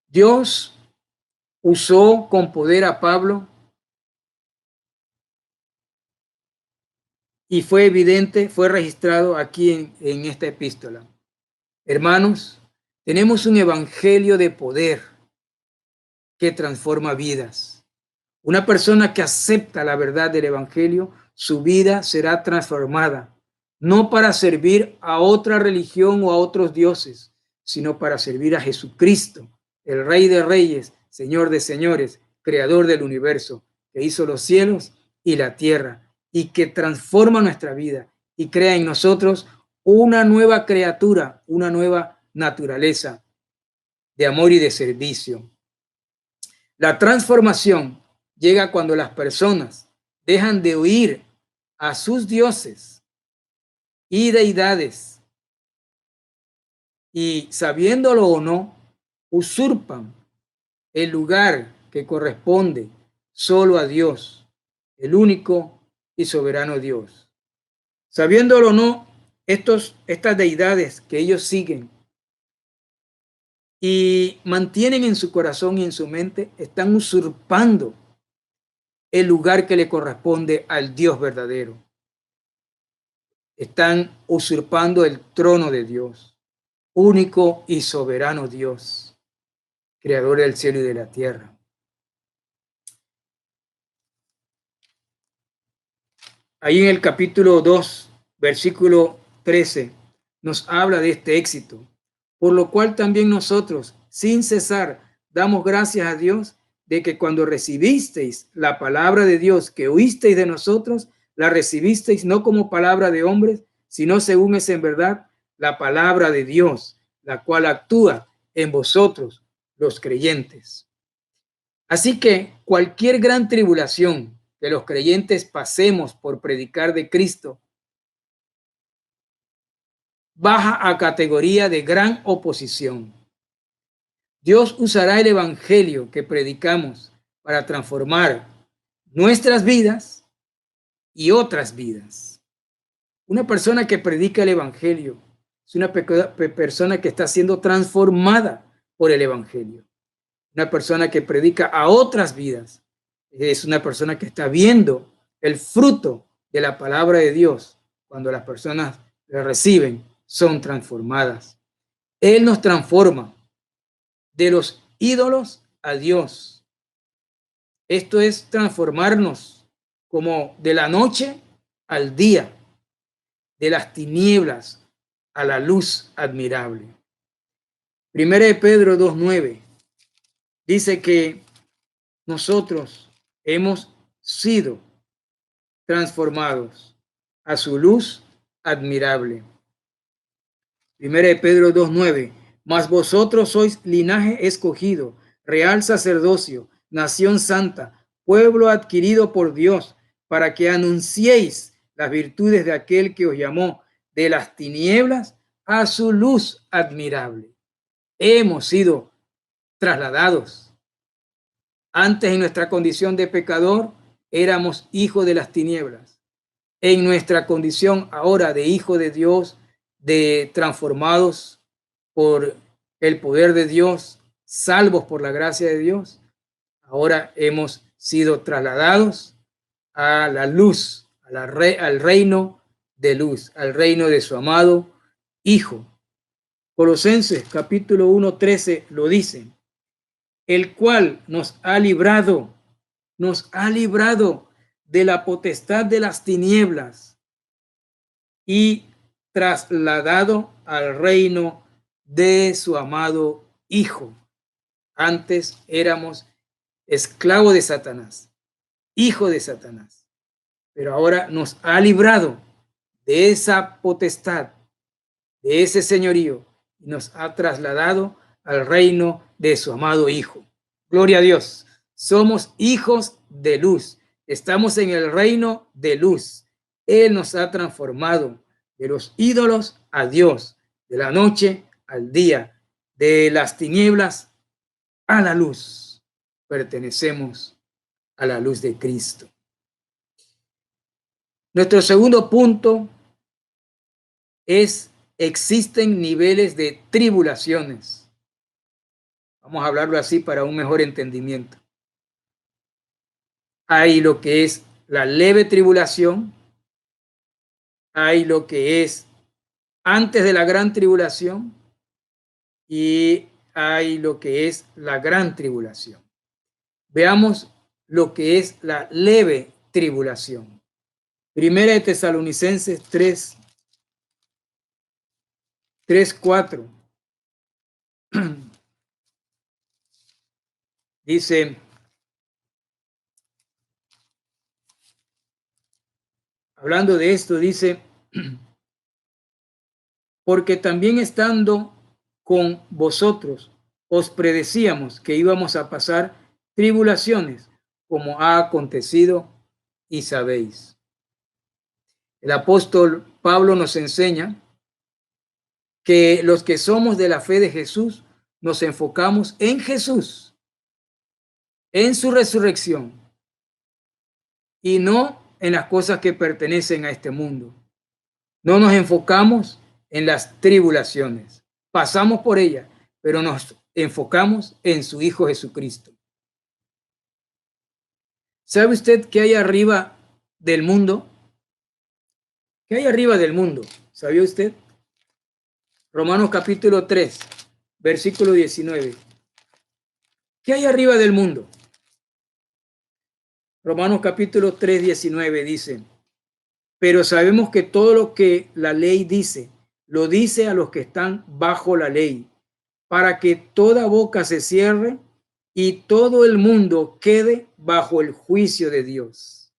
Dios usó con poder a Pablo y fue evidente, fue registrado aquí en esta epístola. Hermanos, tenemos un evangelio de poder que transforma vidas. Una persona que acepta la verdad del evangelio, su vida será transformada, no para servir a otra religión o a otros dioses, sino para servir a Jesucristo, el Rey de Reyes, Señor de Señores, Creador del universo, que hizo los cielos y la tierra, y que transforma nuestra vida y crea en nosotros una nueva criatura, una nueva naturaleza de amor y de servicio. La transformación llega cuando las personas dejan de oír a sus dioses y deidades y, sabiéndolo o no, usurpan el lugar que corresponde solo a Dios, el único y soberano Dios. Sabiéndolo o no, estas deidades que ellos siguen y mantienen en su corazón y en su mente, están usurpando el lugar que le corresponde al Dios verdadero. Están usurpando el trono de Dios, único y soberano Dios, creador del cielo y de la tierra. Ahí en el capítulo 2, versículo 13, nos habla de este éxito, por lo cual también nosotros, sin cesar, damos gracias a Dios de que cuando recibisteis la palabra de Dios que oísteis de nosotros, la recibisteis no como palabra de hombres, sino según es en verdad la palabra de Dios, la cual actúa en vosotros, los creyentes. Así que cualquier gran tribulación que los creyentes pasemos por predicar de Cristo baja a categoría de gran oposición. Dios usará el evangelio que predicamos para transformar nuestras vidas y otras vidas. Una persona que predica el evangelio es una persona que está siendo transformada por el evangelio. Una persona que predica a otras vidas es una persona que está viendo el fruto de la palabra de Dios. Cuando las personas la reciben, son transformadas. Él nos transforma de los ídolos a Dios. Esto es transformarnos como de la noche al día, de las tinieblas a la luz admirable. Primera de Pedro 2:9 dice que nosotros hemos sido transformados a su luz admirable. Primera de Pedro 2:9, mas vosotros sois linaje escogido, real sacerdocio, nación santa, pueblo adquirido por Dios, para que anunciéis las virtudes de aquel que os llamó de las tinieblas a su luz admirable. Hemos sido trasladados. Antes, en nuestra condición de pecador, éramos hijos de las tinieblas. En nuestra condición ahora de hijo de Dios, de transformados por el poder de Dios, salvos por la gracia de Dios, ahora hemos sido trasladados a la luz, al reino de luz, al reino de su amado Hijo. Colosenses capítulo 1:13 lo dice, el cual nos ha librado de la potestad de las tinieblas y trasladado al reino de su amado Hijo. Antes éramos esclavos de Satanás, hijo de Satanás, pero ahora nos ha librado de esa potestad, de ese señorío, y nos ha trasladado al reino de su amado Hijo. Gloria a Dios. Somos hijos de luz. Estamos en el reino de luz. Él nos ha transformado de los ídolos a Dios, de la noche al día, de las tinieblas a la luz. Pertenecemos a la luz de Cristo. Nuestro segundo punto es: existen niveles de tribulaciones. Vamos a hablarlo así para un mejor entendimiento. Hay lo que es la leve tribulación, hay lo que es antes de la gran tribulación y hay lo que es la gran tribulación. Veamos lo que es la leve tribulación. Primera de Tesalonicenses 3:4. Dice, hablando de esto, dice, porque también estando con vosotros, os predecíamos que íbamos a pasar tribulaciones, como ha acontecido y sabéis. El apóstol Pablo nos enseña que los que somos de la fe de Jesús nos enfocamos en Jesús, en su resurrección y no en las cosas que pertenecen a este mundo. No nos enfocamos en las tribulaciones. Pasamos por ellas, pero nos enfocamos en su Hijo Jesucristo. ¿Sabe usted qué hay arriba del mundo? ¿Qué hay arriba del mundo? ¿Sabía usted? Romanos capítulo 3, versículo 19. ¿Qué hay arriba del mundo? Romanos capítulo 3, 19 dice, pero sabemos que todo lo que la ley dice, lo dice a los que están bajo la ley, para que toda boca se cierre y todo el mundo quede bajo el juicio de Dios.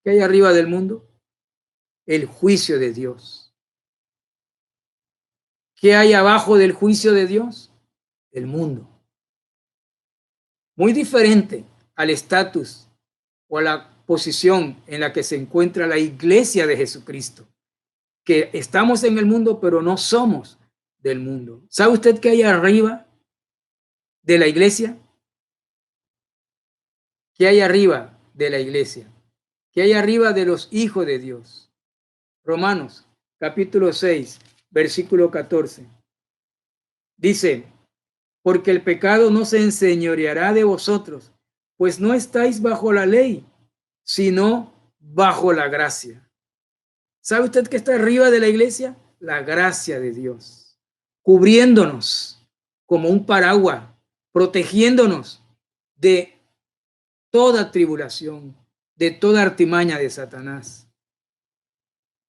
¿Qué hay arriba del mundo? El juicio de Dios. ¿Qué hay abajo del juicio de Dios? El mundo. Muy diferente al estatus o a la posición en la que se encuentra la iglesia de Jesucristo, que estamos en el mundo, pero no somos del mundo. ¿Sabe usted qué hay arriba de la iglesia? ¿Qué hay arriba de la iglesia? ¿Qué hay arriba de los hijos de Dios? Romanos, capítulo 6, versículo 14. Dice, porque el pecado no se enseñoreará de vosotros, pues no estáis bajo la ley, sino bajo la gracia. ¿Sabe usted qué está arriba de la iglesia? La gracia de Dios, cubriéndonos como un paraguas, protegiéndonos de toda tribulación, de toda artimaña de Satanás.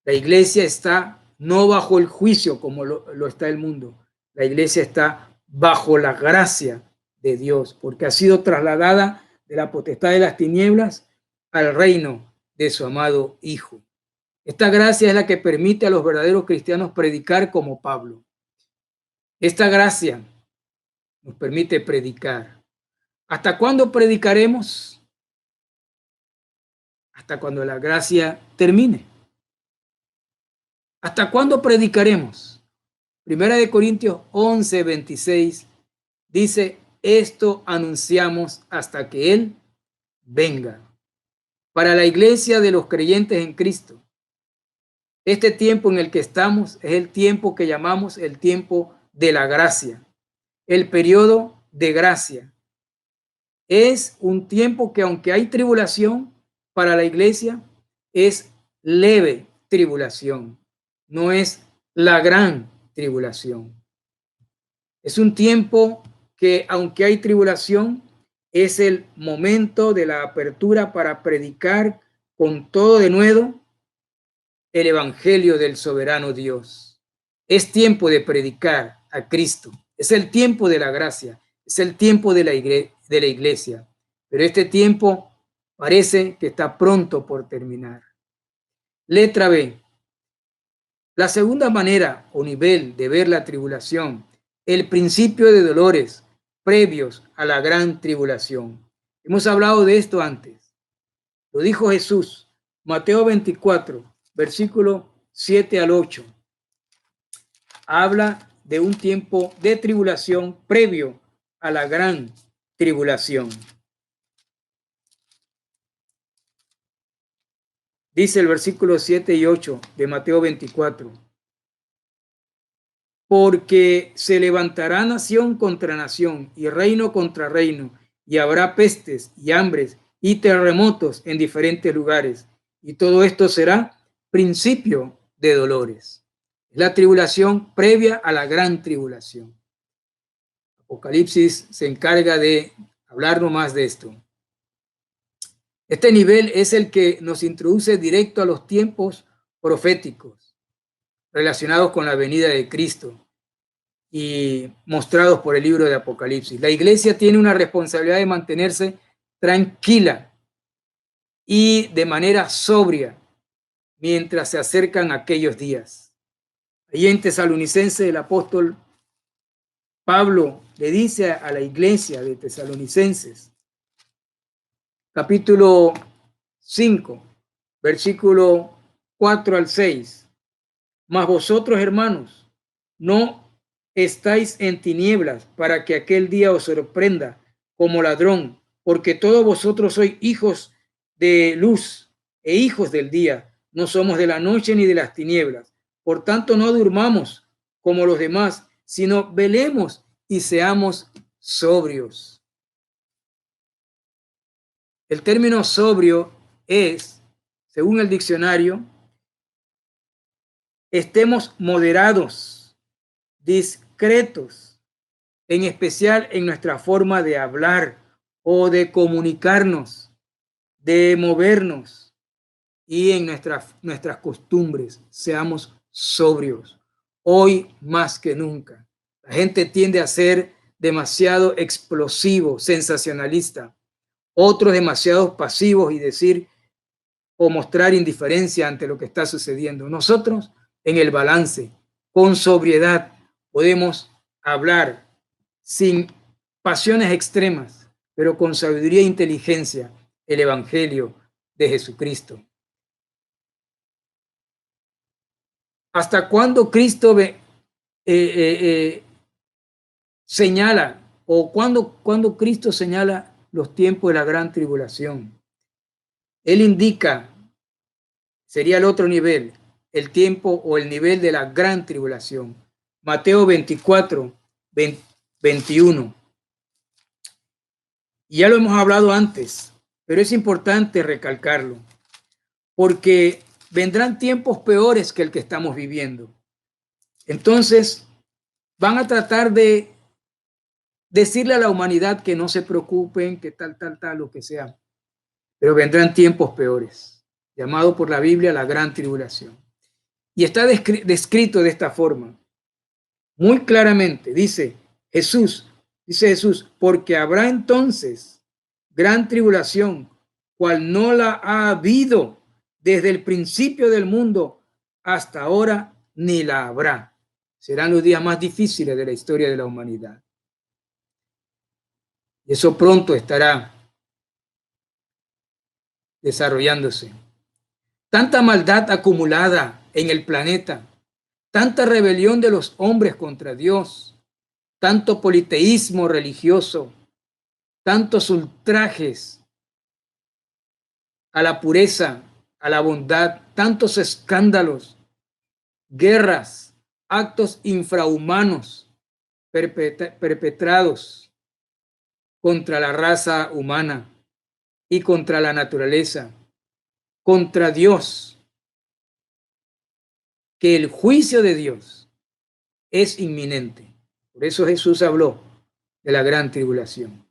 La iglesia está no bajo el juicio como lo está el mundo. La iglesia está bajo la gracia de Dios, porque ha sido trasladada de la potestad de las tinieblas al reino de su amado Hijo. Esta gracia es la que permite a los verdaderos cristianos predicar como Pablo. Esta gracia nos permite predicar. ¿Hasta cuándo predicaremos? Hasta cuando la gracia termine. ¿Hasta cuándo predicaremos? Primera de Corintios 11, 26 dice, esto anunciamos hasta que Él venga. Para la iglesia de los creyentes en Cristo, este tiempo en el que estamos es el tiempo que llamamos el tiempo de la gracia, el periodo de gracia. Es un tiempo que aunque hay tribulación para la iglesia, es leve tribulación, no es la gran tribulación. Es un tiempo que aunque hay tribulación, es el momento de la apertura para predicar con todo denuedo el evangelio del soberano Dios. Es tiempo de predicar a Cristo. Es el tiempo de la gracia. Es el tiempo de la iglesia. Pero este tiempo parece que está pronto por terminar. Letra B. La segunda manera o nivel de ver la tribulación, el principio de dolores previos a la gran tribulación. Hemos hablado de esto antes. Lo dijo Jesús, Mateo 24, versículo 7 al 8. Habla de un tiempo de tribulación previo a la gran tribulación. Dice el versículo 7 y 8 de Mateo 24. porque se levantará nación contra nación y reino contra reino, y habrá pestes y hambres y terremotos en diferentes lugares, y todo esto será principio de dolores. Es la tribulación previa a la gran tribulación. Apocalipsis se encarga de hablarnos más de esto. Este nivel es el que nos introduce directo a los tiempos proféticos relacionados con la venida de Cristo y mostrados por el libro de Apocalipsis. La iglesia tiene una responsabilidad de mantenerse tranquila y de manera sobria mientras se acercan aquellos días. Allí en Tesalonicense el apóstol Pablo le dice a la iglesia de Tesalonicenses, capítulo 5, versículo 4 al 6. Mas vosotros, hermanos, no estáis en tinieblas para que aquel día os sorprenda como ladrón, porque todos vosotros sois hijos de luz e hijos del día. No somos de la noche ni de las tinieblas. Por tanto, no durmamos como los demás, sino velemos y seamos sobrios. El término sobrio es, según el diccionario, estemos moderados, discretos, en especial en nuestra forma de hablar o de comunicarnos, de movernos y en nuestras costumbres. Seamos sobrios, hoy más que nunca. La gente tiende a ser demasiado explosivo, sensacionalista, otros demasiado pasivos y decir o mostrar indiferencia ante lo que está sucediendo. Nosotros, en el balance, con sobriedad, podemos hablar sin pasiones extremas, pero con sabiduría e inteligencia, el Evangelio de Jesucristo. ¿Hasta cuándo Cristo señala o cuando Cristo señala los tiempos de la gran tribulación? Él indica, sería el otro nivel, el tiempo o el nivel de la gran tribulación. Mateo 24, 21. Y ya lo hemos hablado antes, pero es importante recalcarlo, porque vendrán tiempos peores que el que estamos viviendo. Entonces, van a tratar de decirle a la humanidad que no se preocupen, que tal, lo que sea. Pero vendrán tiempos peores, llamado por la Biblia la gran tribulación. Y está descrito de esta forma, muy claramente, dice Jesús, porque habrá entonces gran tribulación, cual no la ha habido desde el principio del mundo hasta ahora, ni la habrá. Serán los días más difíciles de la historia de la humanidad. Y eso pronto estará desarrollándose. Tanta maldad acumulada en el planeta, tanta rebelión de los hombres contra Dios, tanto politeísmo religioso, tantos ultrajes a la pureza, a la bondad, tantos escándalos, guerras, actos infrahumanos perpetrados contra la raza humana y contra la naturaleza, contra Dios, que el juicio de Dios es inminente. Por eso Jesús habló de la gran tribulación.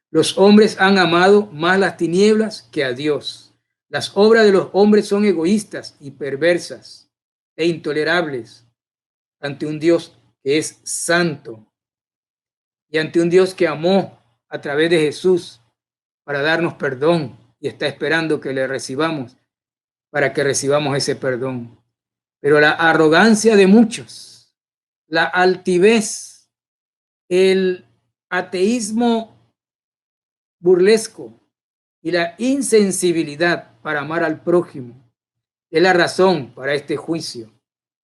Los hombres han amado más las tinieblas que a Dios. Las obras de los hombres son egoístas y perversas e intolerables ante un Dios que es santo y ante un Dios que amó a través de Jesús para darnos perdón y está esperando que le recibamos para que recibamos ese perdón. Pero la arrogancia de muchos, la altivez, el ateísmo burlesco y la insensibilidad para amar al prójimo es la razón para este juicio,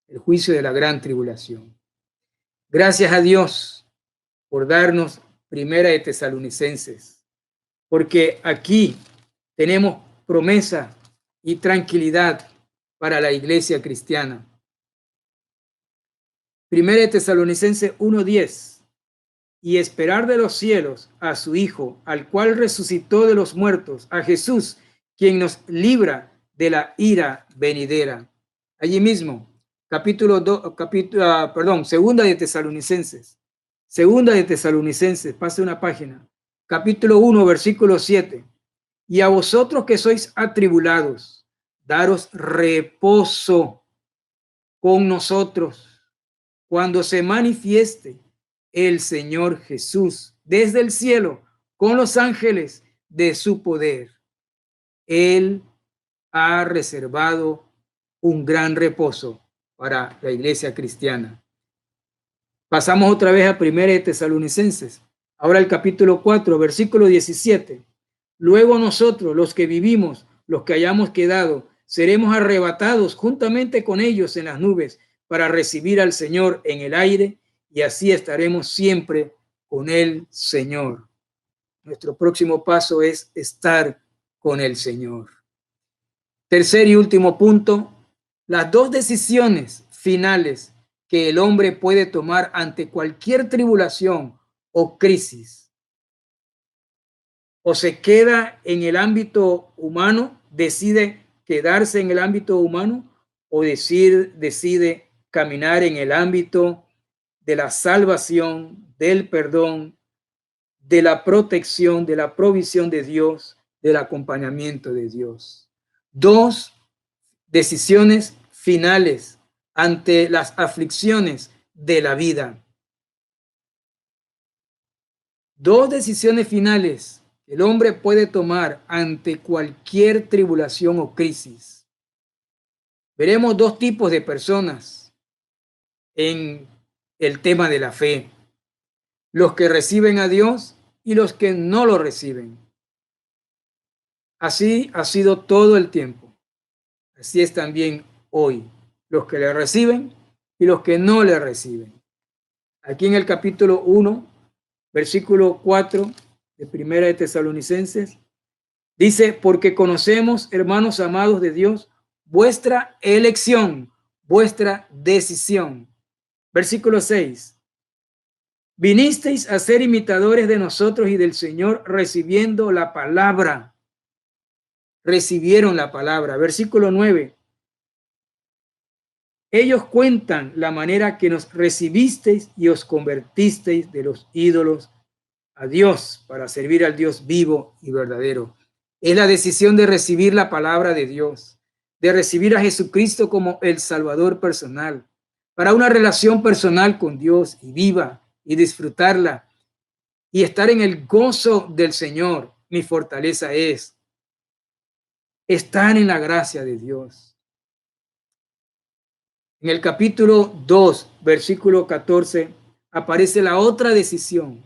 el juicio de la gran tribulación. Gracias a Dios por darnos Primera de Tesalonicenses, porque aquí tenemos promesa y tranquilidad para la iglesia cristiana. Primera de Tesalonicenses 1:10. Y esperar de los cielos a su Hijo, al cual resucitó de los muertos, a Jesús, quien nos libra de la ira venidera. Allí mismo, segunda de Tesalonicenses. Segunda de Tesalonicenses, pase una página. Capítulo 1, versículo 7. Y a vosotros que sois atribulados, daros reposo con nosotros cuando se manifieste el Señor Jesús desde el cielo con los ángeles de su poder. Él ha reservado un gran reposo para la iglesia cristiana. Pasamos otra vez a Primera de Tesalonicenses. Ahora el capítulo 4, versículo 17. Luego nosotros, los que vivimos, los que hayamos quedado, seremos arrebatados juntamente con ellos en las nubes para recibir al Señor en el aire, y así estaremos siempre con el Señor. Nuestro próximo paso es estar con el Señor. Tercer y último punto, las dos decisiones finales que el hombre puede tomar ante cualquier tribulación o crisis. O se queda en el ámbito humano, decide quedarse en el ámbito humano, o decide caminar en el ámbito de la salvación, del perdón, de la protección, de la provisión de Dios, del acompañamiento de Dios. Dos decisiones finales ante las aflicciones de la vida. Dos decisiones finales que el hombre puede tomar ante cualquier tribulación o crisis. Veremos dos tipos de personas en el tema de la fe: los que reciben a Dios y los que no lo reciben. Así ha sido todo el tiempo. Así es también hoy. Los que le reciben y los que no le reciben. Aquí en el capítulo 1, versículo 4 de Primera de Tesalonicenses, dice: porque conocemos, hermanos amados de Dios, vuestra elección, vuestra decisión. Versículo 6. Vinisteis a ser imitadores de nosotros y del Señor, recibiendo la palabra. Recibieron la palabra. Versículo 9. Ellos cuentan la manera que nos recibisteis y os convertisteis de los ídolos a Dios para servir al Dios vivo y verdadero. Es la decisión de recibir la palabra de Dios, de recibir a Jesucristo como el Salvador personal, para una relación personal con Dios y viva, y disfrutarla y estar en el gozo del Señor. Mi fortaleza es estar en la gracia de Dios. En el capítulo 2, versículo 14, aparece la otra decisión,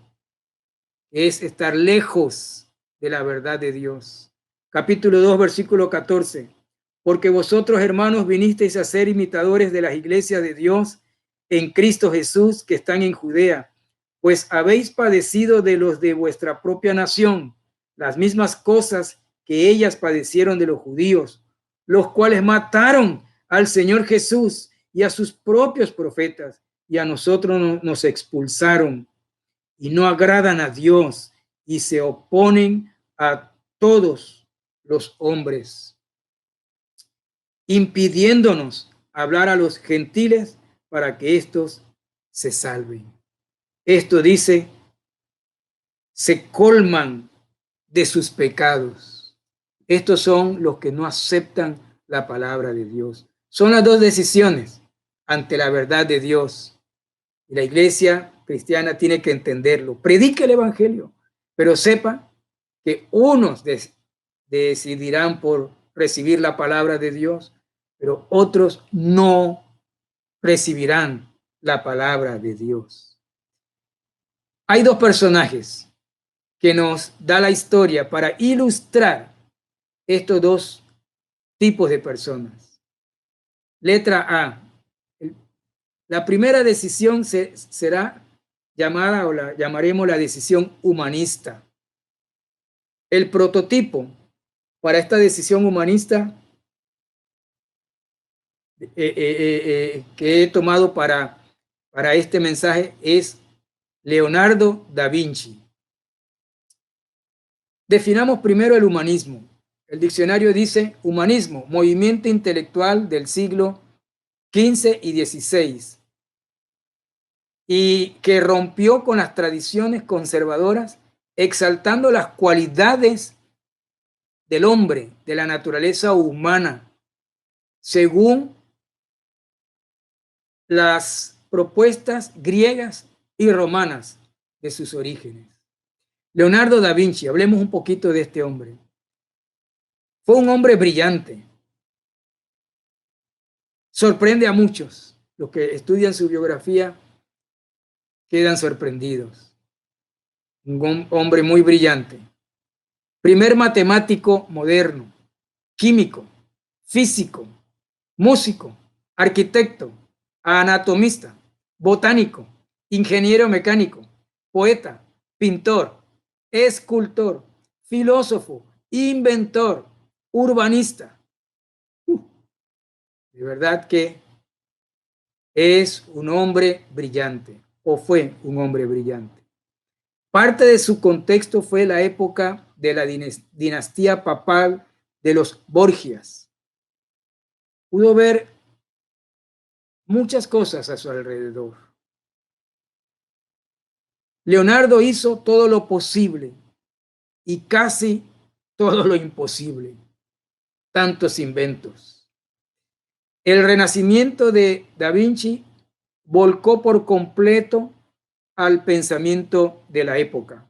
que es estar lejos de la verdad de Dios. Capítulo 2, versículo 14. Porque vosotros, hermanos, vinisteis a ser imitadores de las iglesias de Dios en Cristo Jesús que están en Judea, pues habéis padecido de los de vuestra propia nación las mismas cosas que ellas padecieron de los judíos, los cuales mataron al Señor Jesús y a sus propios profetas, y a nosotros nos expulsaron, y no agradan a Dios, y se oponen a todos los hombres, impidiéndonos hablar a los gentiles para que éstos se salven. Esto dice, se colman de sus pecados. Estos son los que no aceptan la palabra de Dios. Son las dos decisiones ante la verdad de Dios. Y la iglesia cristiana tiene que entenderlo. Predique el evangelio, pero sepa que unos decidirán por recibir la palabra de Dios, pero otros no recibirán la palabra de Dios. Hay dos personajes que nos da la historia para ilustrar estos dos tipos de personas. Letra A. La primera decisión será llamada, o la llamaremos la decisión humanista. El prototipo para esta decisión humanista que he tomado para para este mensaje es Leonardo da Vinci. Definamos primero el humanismo. El diccionario dice humanismo, movimiento intelectual del siglo XV y XVI, y que rompió con las tradiciones conservadoras, exaltando las cualidades del hombre, de la naturaleza humana, según las propuestas griegas y romanas de sus orígenes. Leonardo da Vinci, hablemos un poquito de este hombre. Fue un hombre brillante. Sorprende a muchos. Los que estudian su biografía quedan sorprendidos. Un hombre muy brillante. Primer matemático moderno, químico, físico, músico, arquitecto, anatomista, botánico, ingeniero mecánico, poeta, pintor, escultor, filósofo, inventor, urbanista. De verdad que es un hombre brillante, o fue un hombre brillante. Parte de su contexto fue la época de la dinastía papal de los Borgias. Pudo ver muchas cosas a su alrededor. Leonardo hizo todo lo posible y casi todo lo imposible. Tantos inventos. El renacimiento de Da Vinci volcó por completo al pensamiento de la época.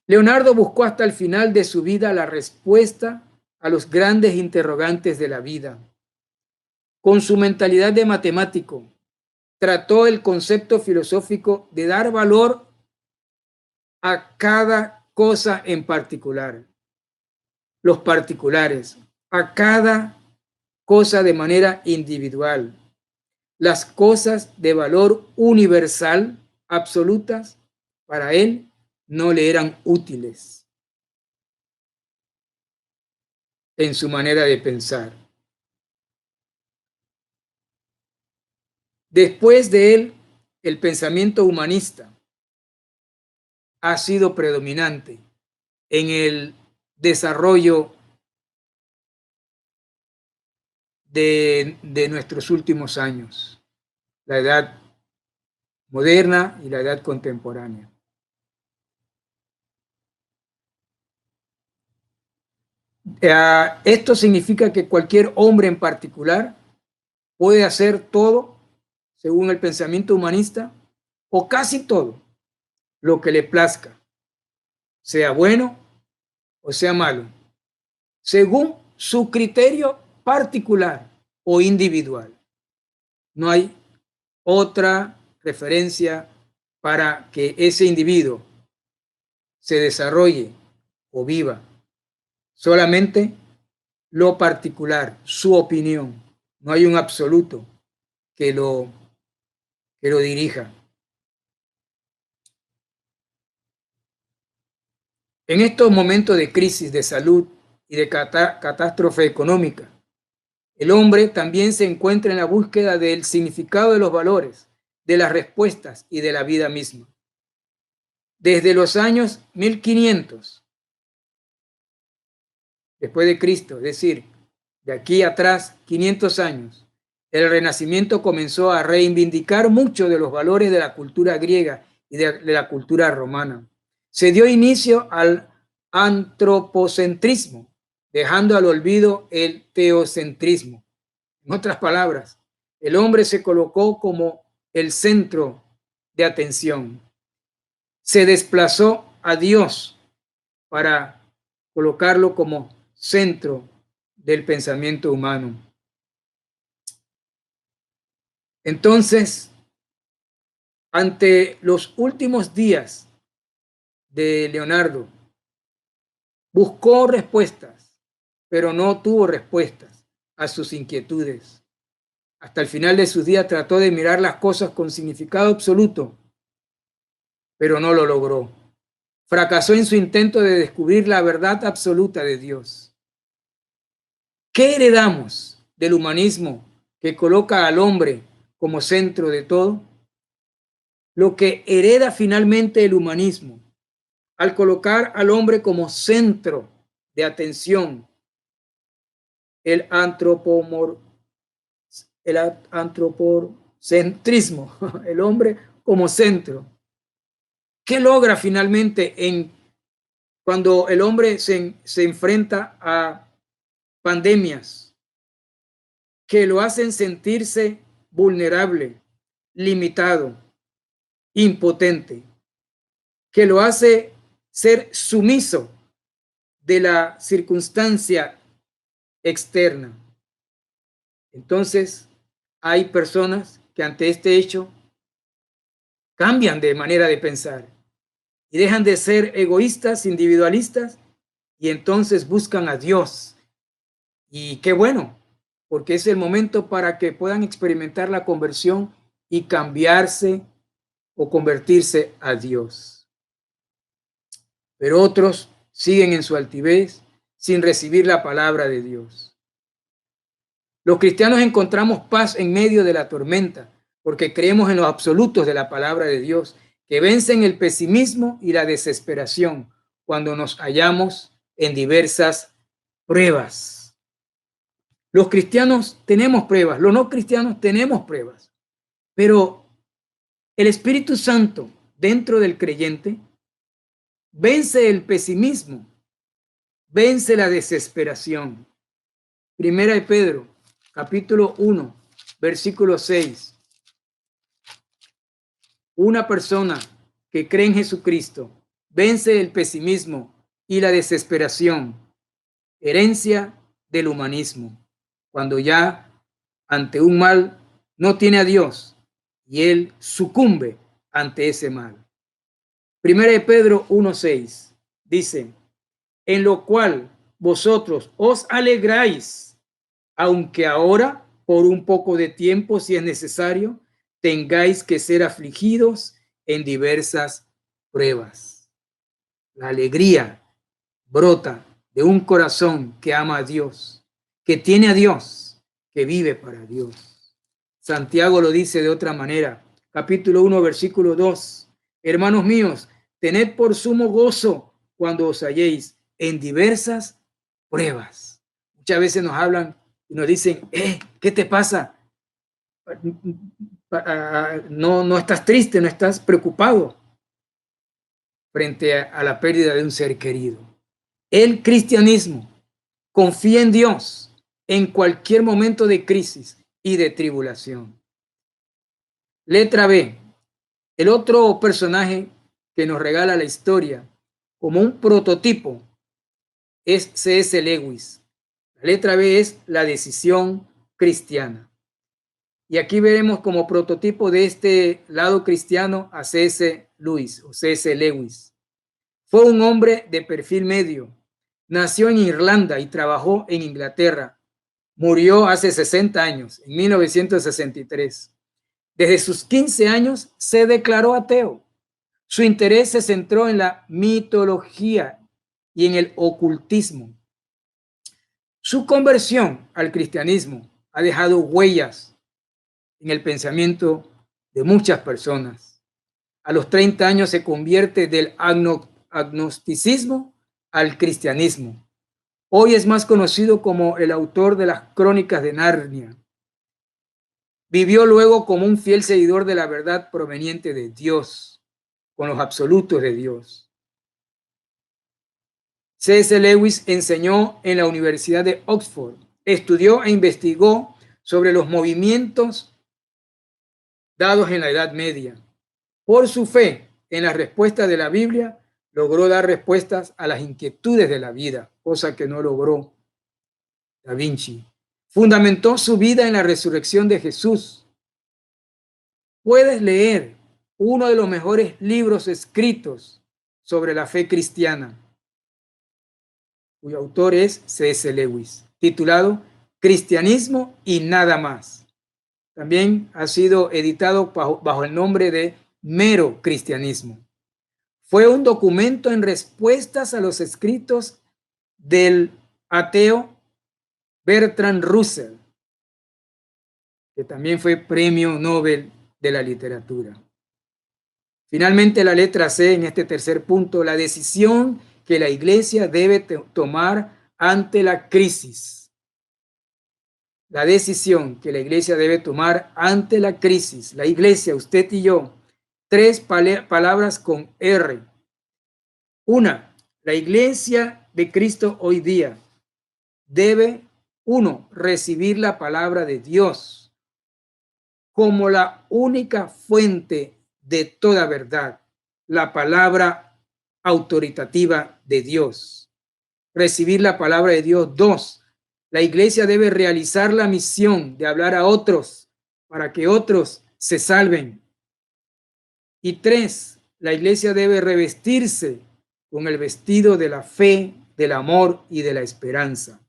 Leonardo buscó hasta el final de su vida la respuesta a los grandes interrogantes de la vida. Con su mentalidad de matemático, trató el concepto filosófico de dar valor a cada cosa en particular. Los particulares, a cada cosa de manera individual. Las cosas de valor universal, absolutas, para él no le eran útiles en su manera de pensar. Después de él, el pensamiento humanista ha sido predominante en el desarrollo de nuestros últimos años, la edad moderna y la edad contemporánea. Esto significa que cualquier hombre en particular puede hacer todo, según el pensamiento humanista, o casi todo, lo que le plazca, sea bueno o sea malo, según su criterio particular o individual. No hay otra referencia para que ese individuo se desarrolle o viva. Solamente lo particular, su opinión. No hay un absoluto que lo dirija. En estos momentos de crisis de salud y de catástrofe económica, el hombre también se encuentra en la búsqueda del significado de los valores, de las respuestas y de la vida misma. Desde los años 1500, después de Cristo, es decir, de aquí atrás 500 años, el Renacimiento comenzó a reivindicar muchos de los valores de la cultura griega y de la cultura romana. Se dio inicio al antropocentrismo, dejando al olvido el teocentrismo. En otras palabras, el hombre se colocó como el centro de atención. Se desplazó a Dios para colocarlo como centro del pensamiento humano. Entonces, ante los últimos días de Leonardo, buscó respuestas, pero no tuvo respuestas a sus inquietudes. Hasta el final de sus días trató de mirar las cosas con significado absoluto, pero no lo logró. Fracasó en su intento de descubrir la verdad absoluta de Dios. ¿Qué heredamos del humanismo que coloca al hombre como centro de todo, lo que hereda finalmente el humanismo, al colocar al hombre como centro de atención, el antropocentrismo, el hombre como centro. ¿Qué logra finalmente cuando el hombre se enfrenta a pandemias que lo hacen sentirse vulnerable, limitado, impotente, que lo hace ser sumiso de la circunstancia externa? Entonces, hay personas que ante este hecho cambian de manera de pensar y dejan de ser egoístas, individualistas, y entonces buscan a Dios. Y qué bueno, porque es el momento para que puedan experimentar la conversión y cambiarse o convertirse a Dios. Pero otros siguen en su altivez sin recibir la palabra de Dios. Los cristianos encontramos paz en medio de la tormenta porque creemos en los absolutos de la palabra de Dios, que vencen el pesimismo y la desesperación cuando nos hallamos en diversas pruebas. Los cristianos tenemos pruebas, los no cristianos tenemos pruebas, pero el Espíritu Santo dentro del creyente vence el pesimismo, vence la desesperación. Primera de Pedro, capítulo 1, versículo 6. Una persona que cree en Jesucristo vence el pesimismo y la desesperación, herencia del humanismo, cuando ya ante un mal no tiene a Dios y él sucumbe ante ese mal. Primera de Pedro 1:6 dice: en lo cual vosotros os alegráis, aunque ahora por un poco de tiempo, si es necesario, tengáis que ser afligidos en diversas pruebas. La alegría brota de un corazón que ama a Dios, que tiene a Dios, que vive para Dios. Santiago lo dice de otra manera, capítulo 1, versículo 2. Hermanos míos, tened por sumo gozo cuando os halléis en diversas pruebas. Muchas veces nos hablan y nos dicen, ¿qué te pasa? No estás triste, no estás preocupado frente a la pérdida de un ser querido. El cristianismo confía en Dios en cualquier momento de crisis y de tribulación. Letra B. El otro personaje que nos regala la historia como un prototipo es C.S. Lewis. La letra B es la decisión cristiana. Y aquí veremos como prototipo de este lado cristiano a C.S. Lewis o C.S. Lewis. Fue un hombre de perfil medio. Nació en Irlanda y trabajó en Inglaterra. Murió hace 60 años, en 1963. Desde sus 15 años se declaró ateo. Su interés se centró en la mitología y en el ocultismo. Su conversión al cristianismo ha dejado huellas en el pensamiento de muchas personas. A los 30 años se convierte del agnosticismo al cristianismo. Hoy es más conocido como el autor de las Crónicas de Narnia. Vivió luego como un fiel seguidor de la verdad proveniente de Dios, con los absolutos de Dios. C.S. Lewis enseñó en la Universidad de Oxford, estudió e investigó sobre los movimientos dados en la Edad Media. Por su fe en las respuestas de la Biblia, logró dar respuestas a las inquietudes de la vida, cosa que no logró Da Vinci. Fundamentó su vida en la resurrección de Jesús. Puedes leer uno de los mejores libros escritos sobre la fe cristiana, cuyo autor es C.S. Lewis, titulado Cristianismo y nada más. También ha sido editado bajo el nombre de Mero Cristianismo. Fue un documento en respuestas a los escritos del ateo Bertrand Russell. que también fue Premio Nobel de la Literatura. Finalmente, la letra C en este tercer punto, la decisión que la iglesia debe tomar ante la crisis. La decisión que la iglesia debe tomar ante la crisis. La iglesia, usted y yo, tres palabras con R. Una, la iglesia de Cristo hoy día debe, uno, recibir la palabra de Dios como la única fuente de toda verdad, la palabra autoritativa de Dios. Recibir la palabra de Dios. Dos, la iglesia debe realizar la misión de hablar a otros para que otros se salven. Y tres, la iglesia debe revestirse con el vestido de la fe, del amor y de la esperanza.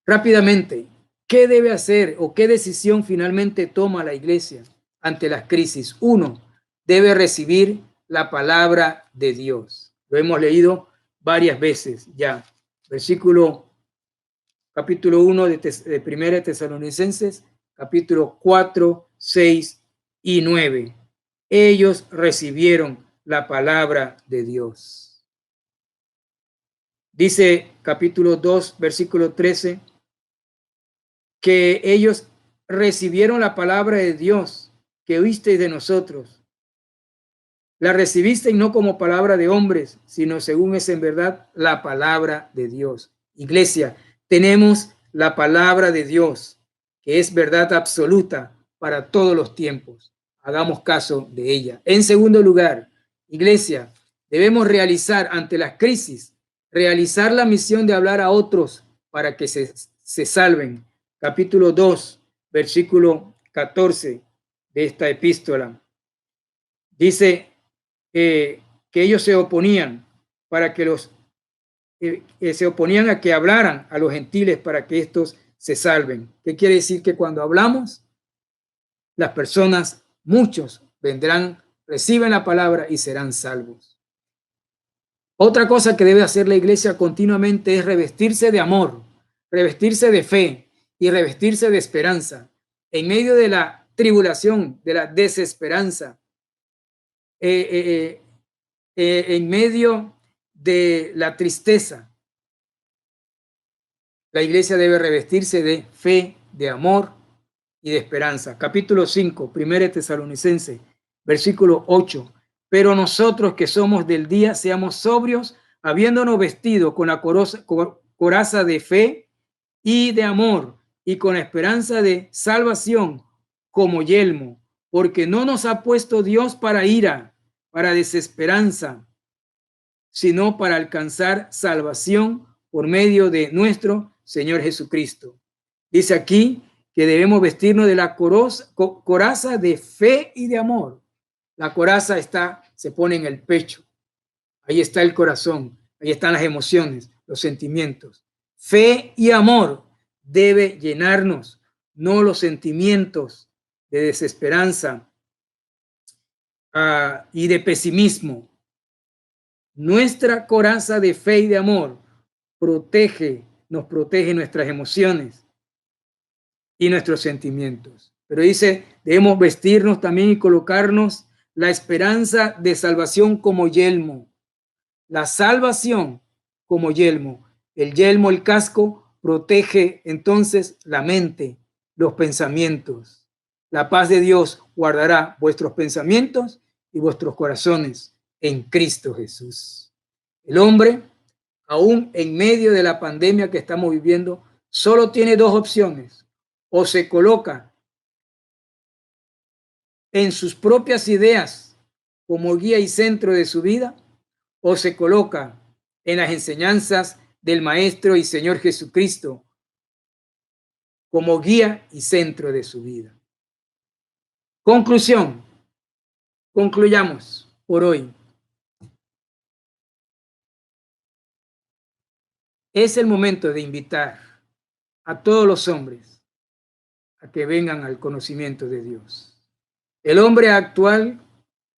Rápidamente, ¿qué debe hacer o qué decisión finalmente toma la iglesia ante las crisis? Uno, debe recibir la palabra de Dios. Lo hemos leído varias veces ya. Capítulo 1 de Primera de Tesalonicenses, capítulo 4, 6 y 9. Ellos recibieron la palabra de Dios. Dice capítulo 2, versículo 13, que ellos recibieron la palabra de Dios que oísteis de nosotros. La recibisteis no como palabra de hombres, sino según es en verdad la palabra de Dios. Iglesia, tenemos la palabra de Dios, que es verdad absoluta para todos los tiempos. Hagamos caso de ella. En segundo lugar, iglesia, debemos realizar ante las crisis, realizar la misión de hablar a otros para que se salven. Capítulo 2, versículo 14 de esta epístola. Dice que ellos se oponían se oponían a que hablaran a los gentiles para que estos se salven. ¿Qué quiere decir? Que cuando hablamos, las personas, muchos vendrán, reciben la palabra y serán salvos. Otra cosa que debe hacer la iglesia continuamente es revestirse de amor, revestirse de fe y revestirse de esperanza. En medio de la tribulación, de la desesperanza, en medio de la tristeza, la iglesia debe revestirse de fe, de amor y de esperanza. Capítulo 5, 1 Tesalonicenses, versículo 8. Pero nosotros que somos del día, seamos sobrios, habiéndonos vestido con la coraza de fe y de amor, y con la esperanza de salvación como yelmo, porque no nos ha puesto Dios para ira, para desesperanza, sino para alcanzar salvación por medio de nuestro Señor Jesucristo. Dice aquí que debemos vestirnos de la coraza de fe y de amor. La coraza se pone en el pecho. Ahí está el corazón, ahí están las emociones, los sentimientos. Fe y amor debe llenarnos, no los sentimientos de desesperanza y de pesimismo. Nuestra coraza de fe y de amor nos protege nuestras emociones y nuestros sentimientos. Pero dice, debemos vestirnos también y colocarnos la esperanza de salvación como yelmo. La salvación como yelmo. El yelmo, el casco, protege entonces la mente, los pensamientos. La paz de Dios guardará vuestros pensamientos y vuestros corazones en Cristo Jesús. El hombre, aún en medio de la pandemia que estamos viviendo, solo tiene dos opciones. O se coloca en sus propias ideas como guía y centro de su vida, o se coloca en las enseñanzas del Maestro y Señor Jesucristo como guía y centro de su vida. Conclusión. Concluyamos por hoy. Es el momento de invitar a todos los hombres a que vengan al conocimiento de Dios. El hombre actual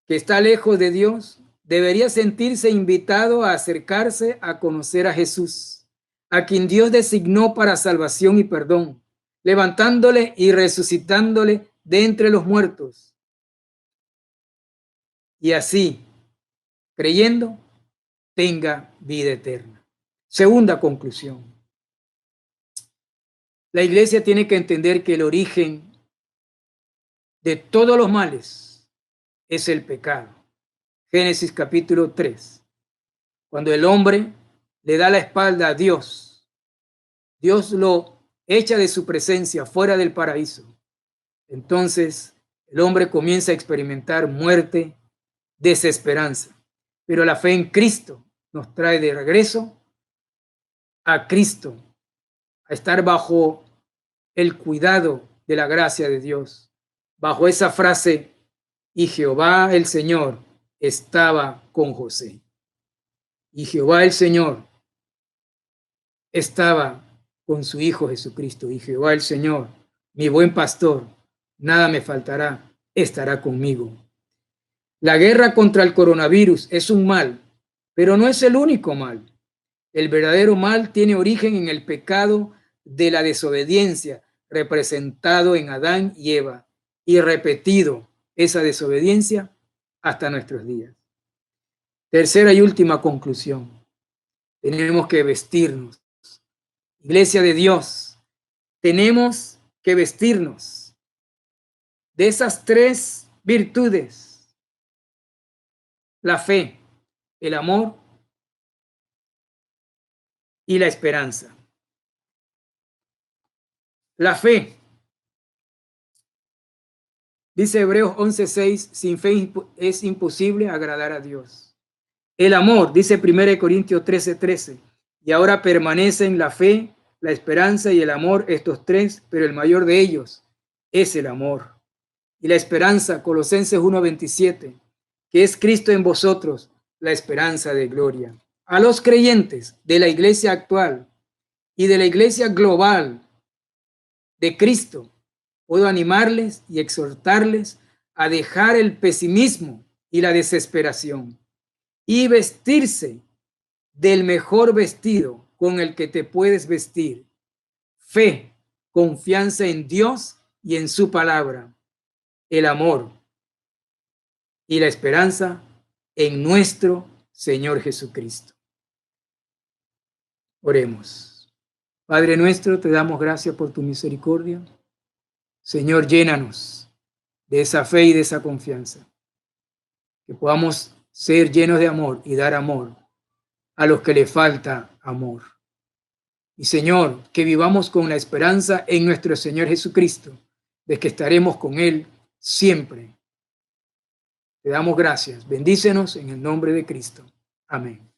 que está lejos de Dios debería sentirse invitado a acercarse a conocer a Jesús, a quien Dios designó para salvación y perdón. levantándole y resucitándole de entre los muertos. Y así, creyendo, tenga vida eterna. Segunda conclusión. La iglesia tiene que entender que el origen de todos los males es el pecado. Génesis capítulo 3. Cuando el hombre le da la espalda a Dios, Dios lo echa de su presencia fuera del paraíso. Entonces el hombre comienza a experimentar muerte, desesperanza. Pero la fe en Cristo nos trae de regreso a Cristo, a estar bajo el cuidado de la gracia de Dios. Bajo esa frase, y Jehová el Señor estaba con José. Y Jehová el Señor estaba con su Hijo Jesucristo. Y Jehová el Señor, mi buen pastor, nada me faltará, estará conmigo. La guerra contra el coronavirus es un mal, pero no es el único mal. El verdadero mal tiene origen en el pecado de la desobediencia, representado en Adán y Eva, y repetido esa desobediencia hasta nuestros días. Tercera y última conclusión. Tenemos que vestirnos. Iglesia de Dios, tenemos que vestirnos de esas tres virtudes: la fe, el amor y la esperanza. La fe. Dice Hebreos 11:6, sin fe es imposible agradar a Dios. El amor, dice 1 Corintios 13:13, y ahora permanecen la fe, la esperanza y el amor, estos tres, pero el mayor de ellos es el amor. Y la esperanza, Colosenses 1:27, que es Cristo en vosotros, la esperanza de gloria. A los creyentes de la iglesia actual y de la iglesia global de Cristo, puedo animarles y exhortarles a dejar el pesimismo y la desesperación y vestirse del mejor vestido con el que te puedes vestir: fe, confianza en Dios y en su palabra, el amor y la esperanza en nuestro Señor Jesucristo. Oremos. Padre nuestro, te damos gracias por tu misericordia. Señor, llénanos de esa fe y de esa confianza, que podamos ser llenos de amor y dar amor a los que le falta amor. Y Señor, que vivamos con la esperanza en nuestro Señor Jesucristo, de que estaremos con Él siempre. Te damos gracias. Bendícenos en el nombre de Cristo. Amén.